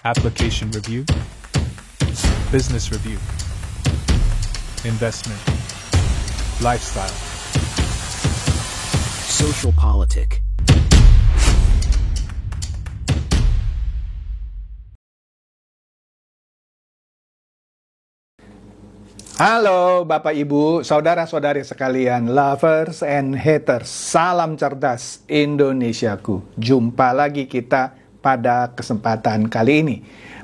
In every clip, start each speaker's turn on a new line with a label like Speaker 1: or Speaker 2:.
Speaker 1: application review, business review, investment, lifestyle,
Speaker 2: social politic.
Speaker 3: Halo Bapak Ibu, saudara-saudari sekalian, lovers and haters, salam cerdas Indonesiaku. Jumpa lagi kita pada kesempatan kali ini.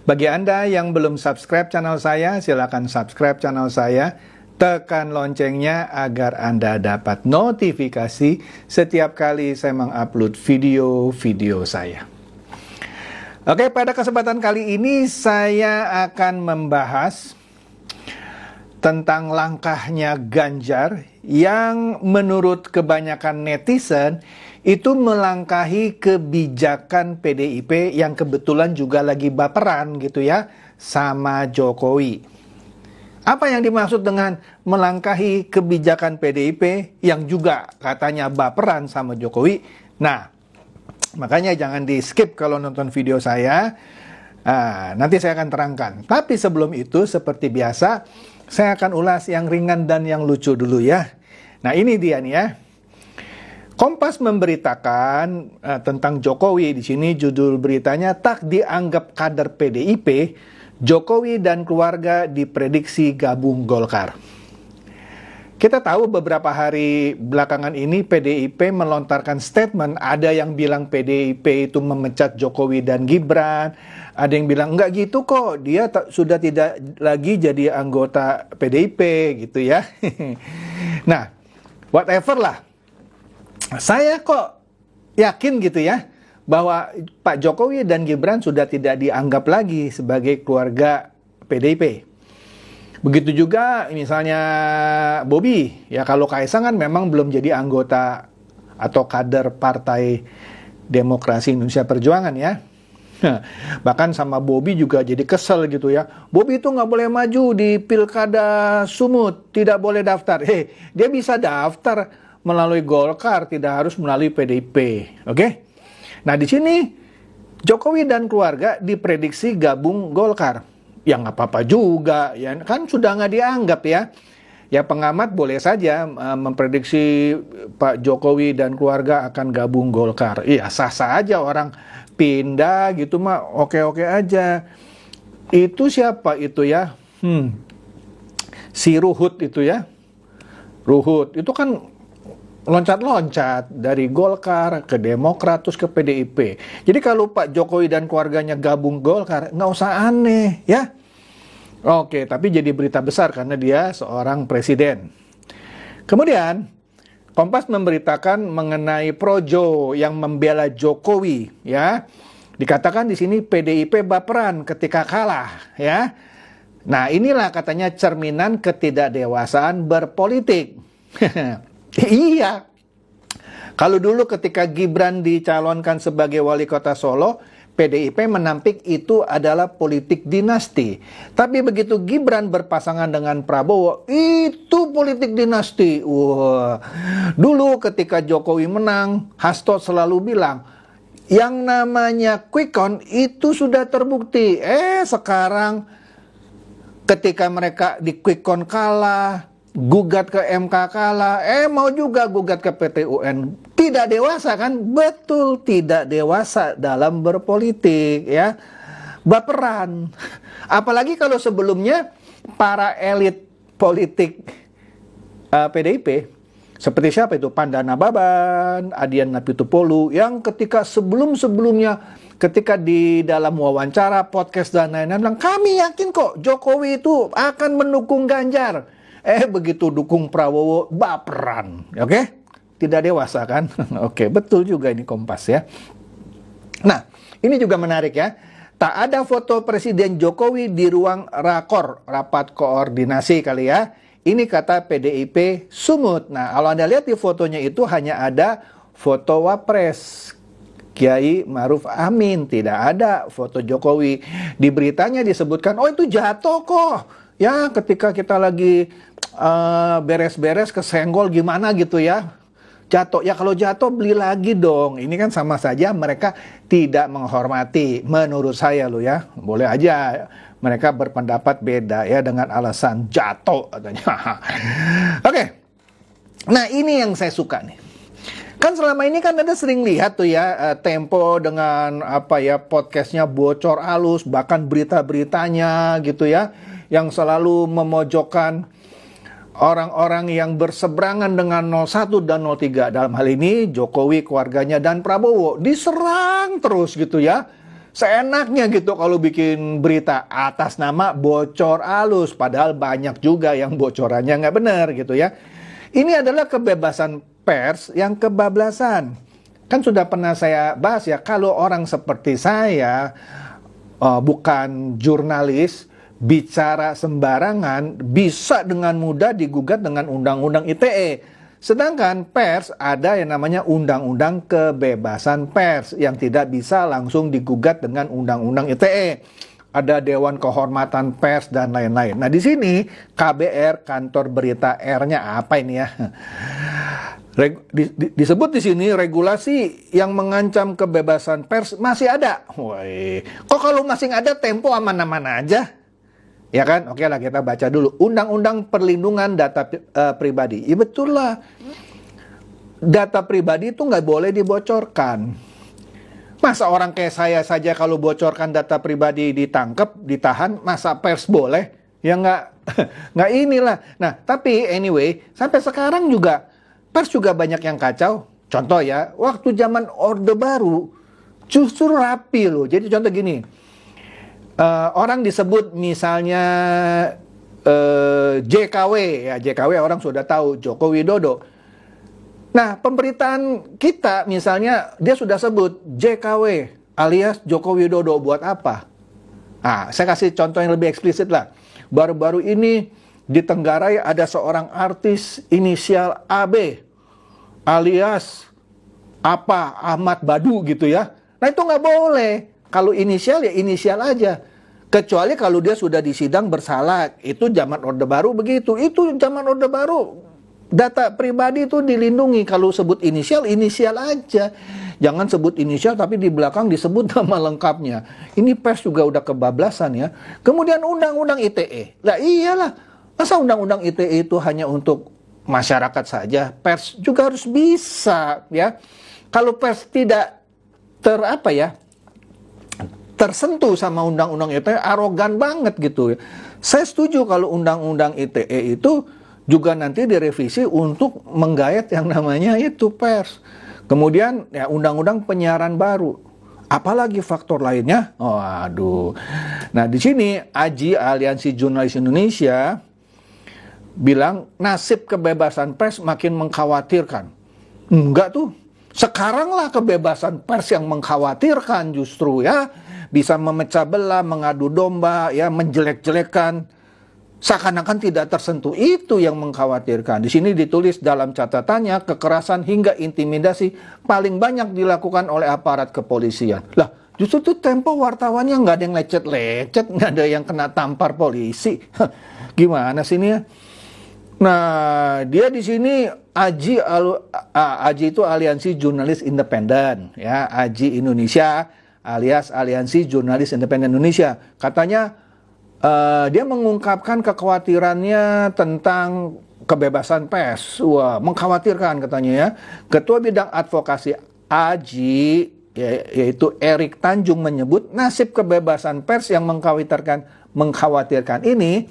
Speaker 3: Bagi Anda yang belum subscribe channel saya, silakan subscribe channel saya. Tekan loncengnya agar Anda dapat notifikasi setiap kali saya mengupload video-video saya. Oke, pada kesempatan kali ini saya akan membahas tentang langkahnya Ganjar yang menurut kebanyakan netizen itu melangkahi kebijakan PDIP yang kebetulan juga lagi baperan gitu ya sama Jokowi. Apa yang dimaksud dengan melangkahi kebijakan PDIP yang juga katanya baperan sama Jokowi? Nah, makanya jangan di skip kalau nonton video saya. Nanti saya akan terangkan. Tapi sebelum itu seperti biasa, saya akan ulas yang ringan dan yang lucu dulu ya. Nah ini dia nih ya. Kompas memberitakan tentang Jokowi. Di sini judul beritanya, tak dianggap kader PDIP, Jokowi dan keluarga diprediksi gabung Golkar. Kita tahu beberapa hari belakangan ini PDIP melontarkan statement. Ada yang bilang PDIP itu memecat Jokowi dan Gibran. Ada yang bilang enggak gitu kok, dia sudah tidak lagi jadi anggota PDIP gitu ya. Nah, whatever lah. Saya kok yakin gitu ya bahwa Pak Jokowi dan Gibran sudah tidak dianggap lagi sebagai keluarga PDIP. Begitu juga misalnya Bobi, ya kalau Kaisang kan memang belum jadi anggota atau kader Partai Demokrasi Indonesia Perjuangan ya. Bahkan sama Bobi juga jadi kesel gitu ya. Bobi itu nggak boleh maju di Pilkada Sumut, tidak boleh daftar. Dia bisa daftar melalui Golkar, tidak harus melalui PDIP. Oke? Nah di sini Jokowi dan keluarga diprediksi gabung Golkar. Ya nggak apa-apa juga, ya kan sudah nggak dianggap ya. Ya pengamat boleh saja memprediksi Pak Jokowi dan keluarga akan gabung Golkar. Iya sah-sah aja orang pindah gitu mah oke-oke aja. Itu siapa itu ya? Si Ruhut itu ya. Ruhut itu kan loncat-loncat dari Golkar ke Demokrat terus ke PDIP. Jadi kalau Pak Jokowi dan keluarganya gabung Golkar, nggak usah aneh ya. Oke, tapi jadi berita besar karena dia seorang presiden. Kemudian Kompas memberitakan mengenai Projo yang membela Jokowi ya. Dikatakan di sini PDIP baperan ketika kalah ya. Nah, inilah katanya cerminan ketidakdewasaan berpolitik. Iya. Kalau dulu ketika Gibran dicalonkan sebagai wali kota Solo, PDIP menampik itu adalah politik dinasti. Tapi begitu Gibran berpasangan dengan Prabowo, itu politik dinasti. Wah. Dulu ketika Jokowi menang, Hasto selalu bilang, yang namanya quick count itu sudah terbukti. Sekarang ketika mereka di quick count kalah, gugat ke MK kalah, mau juga gugat ke PT UN. Tidak dewasa kan? Betul, tidak dewasa dalam berpolitik ya. Baperan. Apalagi kalau sebelumnya para elit politik PDIP seperti siapa itu? Pandana Baban, Adian Napitupulu yang ketika sebelum-sebelumnya ketika di dalam wawancara, podcast dan lain-lain bilang, kami yakin kok Jokowi itu akan mendukung Ganjar. Begitu dukung Prabowo, baperan. Oke? Tidak dewasa kan? Oke, betul juga ini Kompas ya. Nah, ini juga menarik ya. Tak ada foto Presiden Jokowi di ruang rakor, rapat koordinasi kali ya. Ini kata PDIP Sumut. Nah, kalau Anda lihat di fotonya itu hanya ada foto Wapres Kiai Ma'ruf Amin. Tidak ada foto Jokowi. Di beritanya disebutkan, oh itu jatuh kok. Ya, ketika kita lagi beres-beres kesenggol gimana gitu ya. jatuh. Ya kalau jatuh beli lagi dong. Ini kan sama saja mereka tidak menghormati menurut saya loh ya. Boleh aja mereka berpendapat beda ya dengan alasan jatuh katanya. Oke. Nah, ini yang saya suka nih. Kan selama ini kan Anda sering lihat tuh ya Tempo dengan podcastnya bocor halus, bahkan berita-beritanya gitu ya, yang selalu memojokkan orang-orang yang berseberangan dengan 01 dan 03. Dalam hal ini Jokowi, keluarganya, dan Prabowo diserang terus gitu ya. Seenaknya gitu kalau bikin berita atas nama bocor halus. Padahal banyak juga yang bocorannya nggak benar gitu ya. Ini adalah kebebasan pers yang kebablasan. Kan sudah pernah saya bahas ya, kalau orang seperti saya bukan jurnalis, bicara sembarangan bisa dengan mudah digugat dengan undang-undang ITE. Sedangkan pers ada yang namanya undang-undang kebebasan pers yang tidak bisa langsung digugat dengan undang-undang ITE. Ada Dewan Kehormatan Pers dan lain-lain. Nah, di sini KBR, kantor berita R-nya apa ini ya? Disebut di sini regulasi yang mengancam kebebasan pers masih ada. Woi, kok kalau masih ada Tempo aman-aman aja? Ya kan? Oke lah, kita baca dulu. Undang-Undang Perlindungan Data Pribadi. Ya betul lah. Data pribadi itu nggak boleh dibocorkan. Masa orang kayak saya saja kalau bocorkan data pribadi ditangkap, ditahan, masa pers boleh? Ya nggak inilah. Nah, tapi anyway, sampai sekarang juga pers juga banyak yang kacau. Contoh ya, waktu zaman Orde Baru justru rapi loh. Jadi contoh gini, orang disebut misalnya JKW, ya JKW orang sudah tahu, Joko Widodo. Nah, pemberitaan kita misalnya dia sudah sebut JKW alias Joko Widodo buat apa? Nah, saya kasih contoh yang lebih eksplisit lah. Baru-baru ini di Tenggarai ada seorang artis inisial AB alias Ahmad Badu gitu ya. Nah, itu nggak boleh. Kalau inisial ya inisial aja. Kecuali kalau dia sudah disidang bersalah. Itu zaman Orde Baru begitu. Itu zaman Orde Baru. Data pribadi itu dilindungi. Kalau sebut inisial, inisial aja. Jangan sebut inisial tapi di belakang disebut nama lengkapnya. Ini pers juga udah kebablasan ya. Kemudian undang-undang ITE. Lah iyalah. Masa undang-undang ITE itu hanya untuk masyarakat saja? Pers juga harus bisa ya. Kalau pers tidak tersentuh sama undang-undang ITE, arogan banget gitu. Saya setuju kalau undang-undang ITE itu juga nanti direvisi untuk menggayat yang namanya itu pers. Kemudian ya undang-undang penyiaran baru. Apalagi faktor lainnya? Oh, aduh. Nah, di sini AJI, Aliansi Jurnalis Indonesia, bilang nasib kebebasan pers makin mengkhawatirkan. Enggak tuh. Sekarang lah kebebasan pers yang mengkhawatirkan justru ya. Bisa memecah belah, mengadu domba, ya menjelek-jelekan. Seakan-akan tidak tersentuh, itu yang mengkhawatirkan. Di sini ditulis dalam catatannya, kekerasan hingga intimidasi paling banyak dilakukan oleh aparat kepolisian. Lah, justru tuh Tempo wartawannya nggak ada yang lecet-lecet, nggak ada yang kena tampar polisi. Gimana sih ini ya? Nah, dia di sini AJI itu Aliansi Jurnalis Independen, ya, AJI Indonesia alias Aliansi Jurnalis Independen Indonesia. Katanya dia mengungkapkan kekhawatirannya tentang kebebasan pers. Wah, mengkhawatirkan katanya ya. Ketua Bidang Advokasi AJI, yaitu Erik Tanjung, menyebut nasib kebebasan pers yang mengkhawatirkan ini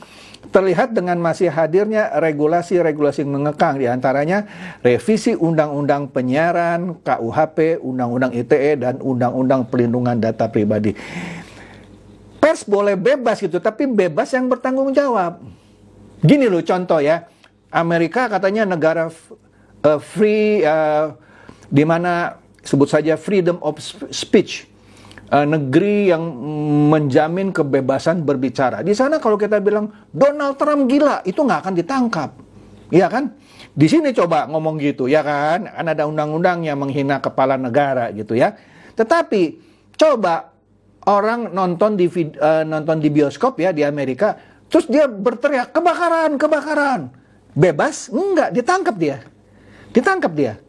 Speaker 3: terlihat dengan masih hadirnya regulasi-regulasi mengekang, diantaranya revisi Undang-Undang Penyiaran, KUHP, Undang-Undang ITE, dan Undang-Undang Perlindungan Data Pribadi. Pers boleh bebas gitu, tapi bebas yang bertanggung jawab. Gini loh contoh ya, Amerika katanya negara free, di mana sebut saja freedom of speech, negeri yang menjamin kebebasan berbicara. Di sana kalau kita bilang Donald Trump gila, itu nggak akan ditangkap, ya kan? Di sini coba ngomong gitu, ya kan? Kan ada undang-undang yang menghina kepala negara gitu ya. Tetapi coba orang nonton di bioskop ya di Amerika, terus dia berteriak kebakaran, kebakaran. Bebas? Enggak, ditangkap dia.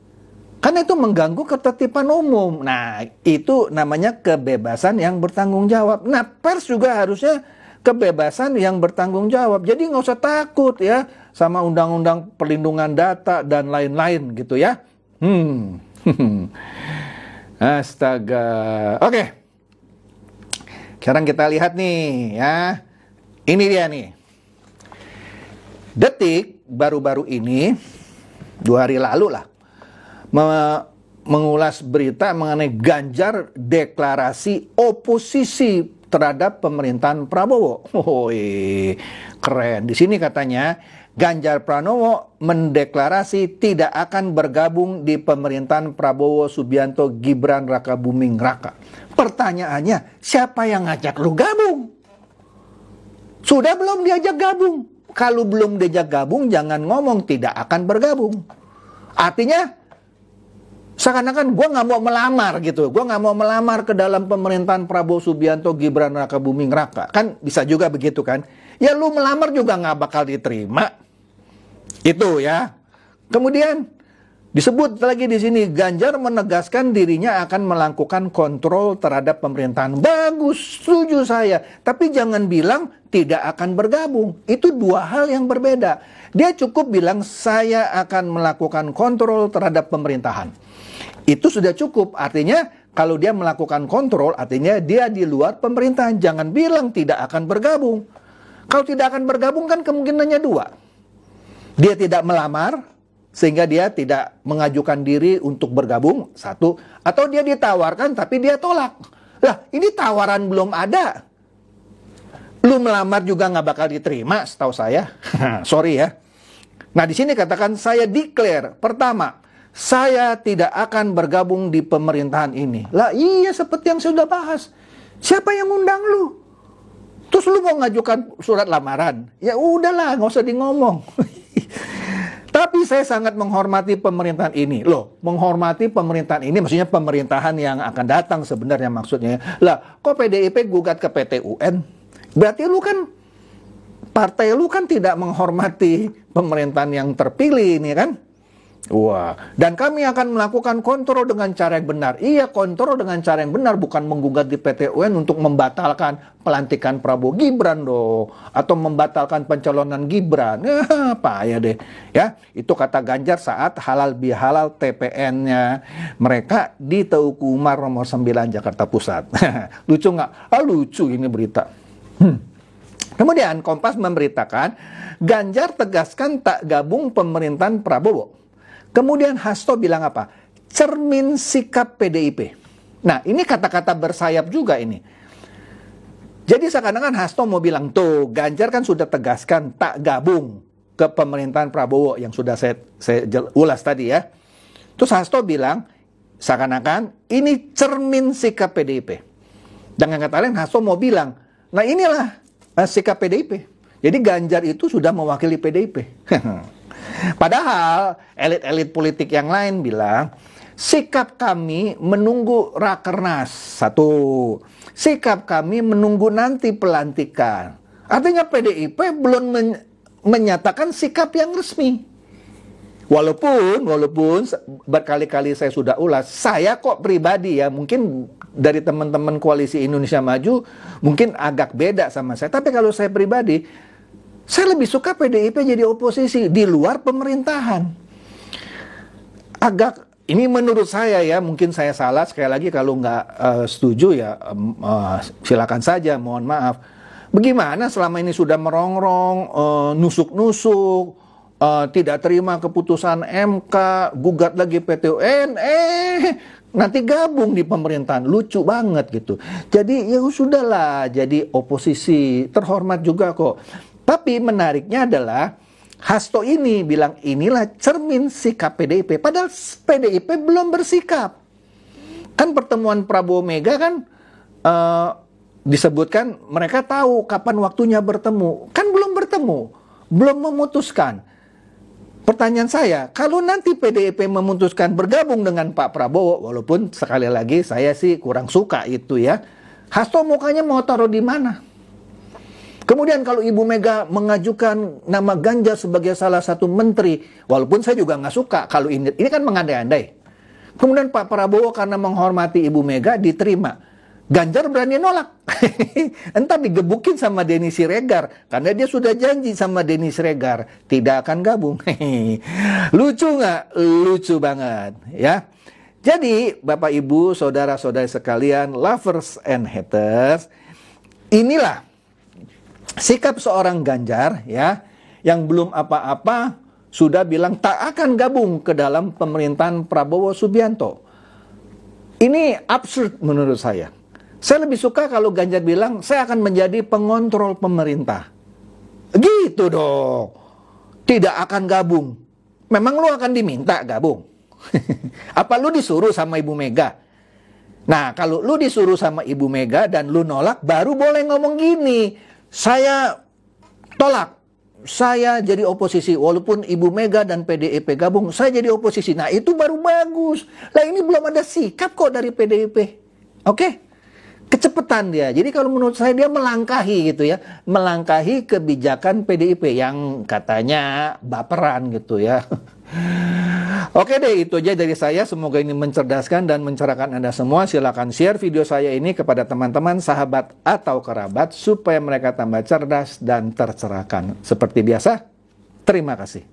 Speaker 3: Karena itu mengganggu ketertiban umum. Nah, itu namanya kebebasan yang bertanggung jawab. Nah, pers juga harusnya kebebasan yang bertanggung jawab. Jadi nggak usah takut ya sama undang-undang perlindungan data dan lain-lain gitu ya. Astaga. Oke. Sekarang kita lihat nih ya. Ini dia nih. Detik baru-baru ini 2 hari lalu lah mengulas berita mengenai Ganjar deklarasi oposisi terhadap pemerintahan Prabowo. Keren. Di sini katanya Ganjar Pranowo mendeklarasi tidak akan bergabung di pemerintahan Prabowo Subianto Gibran Rakabuming Raka. Pertanyaannya, siapa yang ngajak lu gabung? Sudah belum diajak gabung? Kalau belum diajak gabung, jangan ngomong tidak akan bergabung. Artinya, seakan-akan gue nggak mau melamar gitu. Gue nggak mau melamar ke dalam pemerintahan Prabowo Subianto Gibran Rakabuming Raka. Kan bisa juga begitu kan. Ya lu melamar juga nggak bakal diterima. Itu ya. Kemudian disebut lagi di sini, Ganjar menegaskan dirinya akan melakukan kontrol terhadap pemerintahan. Bagus, setuju saya. Tapi jangan bilang tidak akan bergabung. Itu 2 hal yang berbeda. Dia cukup bilang saya akan melakukan kontrol terhadap pemerintahan. Itu sudah cukup. Artinya kalau dia melakukan kontrol, artinya dia di luar pemerintahan. Jangan bilang tidak akan bergabung. Kalau tidak akan bergabung kan kemungkinannya 2. Dia tidak melamar, sehingga dia tidak mengajukan diri untuk bergabung, 1. Atau dia ditawarkan tapi dia tolak. Lah, ini tawaran belum ada. Lu melamar juga nggak bakal diterima, setahu saya. Sorry ya. Nah, di sini katakan saya declare. Pertama, saya tidak akan bergabung di pemerintahan ini. Lah iya, seperti yang saya sudah bahas. Siapa yang undang lu? Terus lu mau ngajukan surat lamaran? Ya udahlah, nggak usah di ngomong. Tapi saya sangat menghormati pemerintahan ini. Loh, menghormati pemerintahan ini maksudnya pemerintahan yang akan datang sebenarnya maksudnya. Lah, kok PDIP gugat ke PT UN? Berarti lu kan, partai lu kan tidak menghormati pemerintahan yang terpilih ini kan? Wah, dan kami akan melakukan kontrol dengan cara yang benar. Iya, kontrol dengan cara yang benar, bukan menggugat di PT UN untuk membatalkan pelantikan Prabowo Gibran dong, atau membatalkan pencalonan Gibran. Ya, payah deh. Ya, itu kata Ganjar saat halal bihalal TPN-nya mereka di Teuku Umar nomor 9 Jakarta Pusat. Lucu nggak? Lucu ini berita. Kemudian Kompas memberitakan Ganjar tegaskan tak gabung pemerintahan Prabowo. Kemudian Hasto bilang apa? Cermin sikap PDIP. Nah, ini kata-kata bersayap juga ini. Jadi seakan-akan Hasto mau bilang, tuh Ganjar kan sudah tegaskan tak gabung ke pemerintahan Prabowo yang sudah saya ulas tadi ya. Terus Hasto bilang, seakan-akan ini cermin sikap PDIP. Dengan kata lain Hasto mau bilang, nah inilah sikap PDIP. Jadi Ganjar itu sudah mewakili PDIP. Padahal elit-elit politik yang lain bilang sikap kami menunggu rakernas. 1. Sikap kami menunggu nanti pelantikan. Artinya PDIP belum menyatakan sikap yang resmi. Walaupun berkali-kali saya sudah ulas, saya kok pribadi ya, mungkin dari teman-teman Koalisi Indonesia Maju mungkin agak beda sama saya. Tapi kalau saya pribadi, saya lebih suka PDIP jadi oposisi di luar pemerintahan. Ini menurut saya ya, mungkin saya salah. Sekali lagi kalau nggak setuju ya silakan saja, mohon maaf. Bagaimana selama ini sudah merongrong, nusuk-nusuk, tidak terima keputusan MK, gugat lagi PT UN, nanti gabung di pemerintahan. Lucu banget gitu. Jadi ya sudahlah, jadi oposisi, terhormat juga kok. Tapi menariknya adalah Hasto ini bilang inilah cermin sikap PDIP. Padahal PDIP belum bersikap. Kan pertemuan Prabowo Mega kan disebutkan mereka tahu kapan waktunya bertemu. Kan belum bertemu, belum memutuskan. Pertanyaan saya, kalau nanti PDIP memutuskan bergabung dengan Pak Prabowo, walaupun sekali lagi saya sih kurang suka itu ya, Hasto mukanya mau taruh di mana? Kemudian kalau Ibu Mega mengajukan nama Ganjar sebagai salah satu menteri, walaupun saya juga nggak suka kalau ini kan mengandai-andai. Kemudian Pak Prabowo karena menghormati Ibu Mega diterima. Ganjar berani nolak. Entar digebukin sama Denny Siregar. Karena dia sudah janji sama Denny Siregar tidak akan gabung. Lucu nggak? Lucu banget ya. Jadi Bapak Ibu, saudara-saudari sekalian, lovers and haters, inilah sikap seorang Ganjar ya, yang belum apa-apa sudah bilang tak akan gabung ke dalam pemerintahan Prabowo Subianto. Ini absurd menurut saya. Saya lebih suka kalau Ganjar bilang, saya akan menjadi pengontrol pemerintah. Gitu dong. Tidak akan gabung. Memang lu akan diminta gabung? Apa lu disuruh sama Ibu Mega? Nah, kalau lu disuruh sama Ibu Mega dan lu nolak, baru boleh ngomong gini. Saya tolak. Saya jadi oposisi. Walaupun Ibu Mega dan PDIP gabung, saya jadi oposisi. Nah, itu baru bagus. Lah ini belum ada sikap kok dari PDIP. Oke? Kecepatan dia. Jadi kalau menurut saya dia melangkahi gitu ya. Melangkahi kebijakan PDIP yang katanya baperan gitu ya. Oke deh, itu aja dari saya. Semoga ini mencerdaskan dan mencerahkan Anda semua. Silakan share video saya ini kepada teman-teman, sahabat, atau kerabat supaya mereka tambah cerdas dan tercerahkan. Seperti biasa, terima kasih.